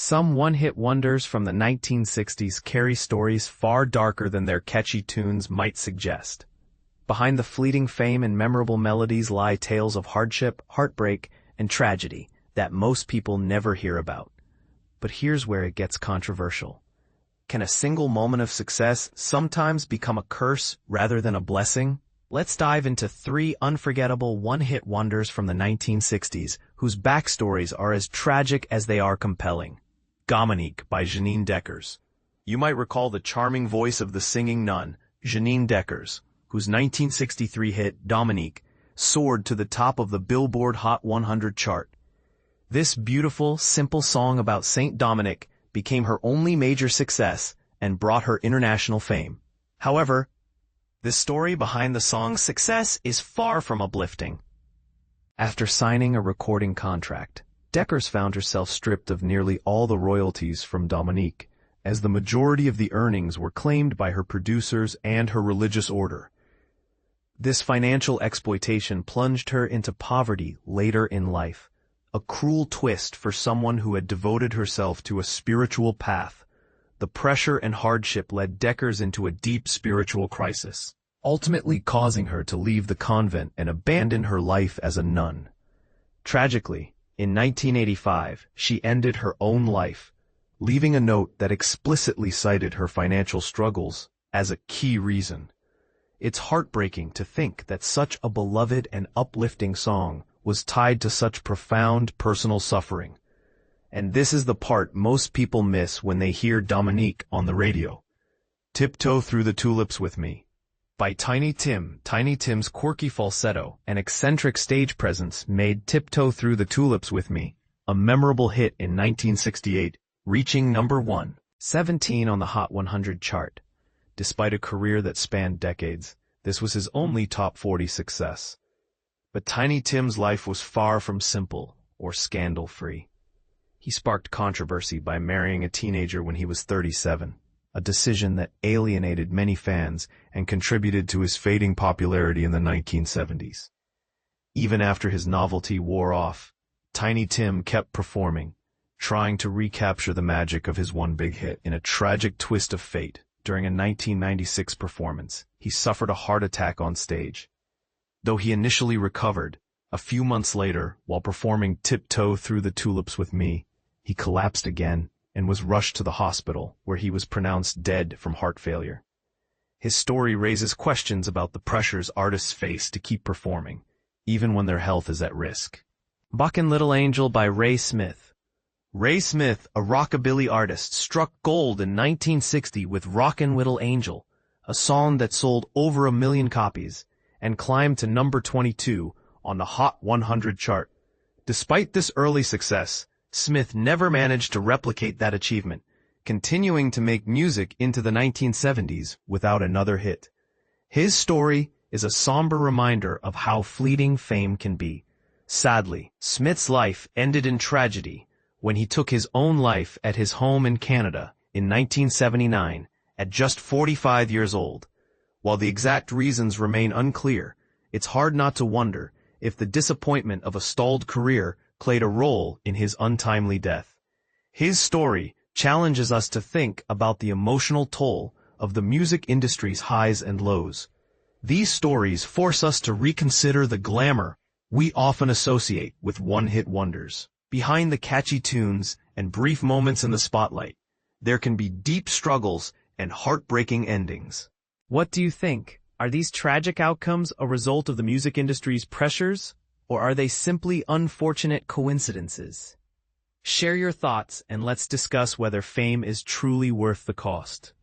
Some one-hit wonders from the 1960s carry stories far darker than their catchy tunes might suggest. Behind the fleeting fame and memorable melodies lie tales of hardship, heartbreak, and tragedy that most people never hear about. But here's where it gets controversial. Can a single moment of success sometimes become a curse rather than a blessing? Let's dive into 3 unforgettable one-hit wonders from the 1960s whose backstories are as tragic as they are compelling. Dominique by Janine Deckers. You might recall the charming voice of the singing nun, Janine Deckers, whose 1963 hit, Dominique, soared to the top of the Billboard Hot 100 chart. This beautiful, simple song about Saint Dominic became her only major success and brought her international fame. However, the story behind the song's success is far from uplifting. After signing a recording contract, Deckers found herself stripped of nearly all the royalties from Dominique, as the majority of the earnings were claimed by her producers and her religious order. This financial exploitation plunged her into poverty later in life, a cruel twist for someone who had devoted herself to a spiritual path. The pressure and hardship led Deckers into a deep spiritual crisis, ultimately causing her to leave the convent and abandon her life as a nun. Tragically, in 1985, she ended her own life, leaving a note that explicitly cited her financial struggles as a key reason. It's heartbreaking to think that such a beloved and uplifting song was tied to such profound personal suffering. And this is the part most people miss when they hear Dominique on the radio. Tiptoe Through the Tulips with Me by Tiny Tim. Tiny Tim's quirky falsetto and eccentric stage presence made Tiptoe Through the Tulips with Me a memorable hit in 1968, reaching number 117 on the Hot 100 chart. Despite a career that spanned decades, this was his only top 40 success. But Tiny Tim's life was far from simple or scandal-free. He sparked controversy by marrying a teenager when he was 37. A decision that alienated many fans and contributed to his fading popularity in the 1970s. Even after his novelty wore off, Tiny Tim kept performing, trying to recapture the magic of his one big hit. In a tragic twist of fate, during a 1996 performance, he suffered a heart attack on stage. Though he initially recovered, a few months later, while performing Tiptoe Through the Tulips with Me, he collapsed again and was rushed to the hospital, where he was pronounced dead from heart failure. His story raises questions about the pressures artists face to keep performing, even when their health is at risk. Rockin Little Angel by Ray Smith. Ray Smith, a rockabilly artist, struck gold in 1960 with Rockin Little Angel, a song that sold over 1 million copies, and climbed to number 22 on the Hot 100 chart. Despite this early success, Smith never managed to replicate that achievement, continuing to make music into the 1970s without another hit. His story is a somber reminder of how fleeting fame can be. Sadly, Smith's life ended in tragedy when he took his own life at his home in Canada in 1979 at just 45 years old. While the exact reasons remain unclear, it's hard not to wonder if the disappointment of a stalled career played a role in his untimely death. His story challenges us to think about the emotional toll of the music industry's highs and lows. These stories force us to reconsider the glamour we often associate with one-hit wonders. Behind the catchy tunes and brief moments in the spotlight, there can be deep struggles and heartbreaking endings. What do you think? Are these tragic outcomes a result of the music industry's pressures, or are they simply unfortunate coincidences? Share your thoughts and let's discuss whether fame is truly worth the cost.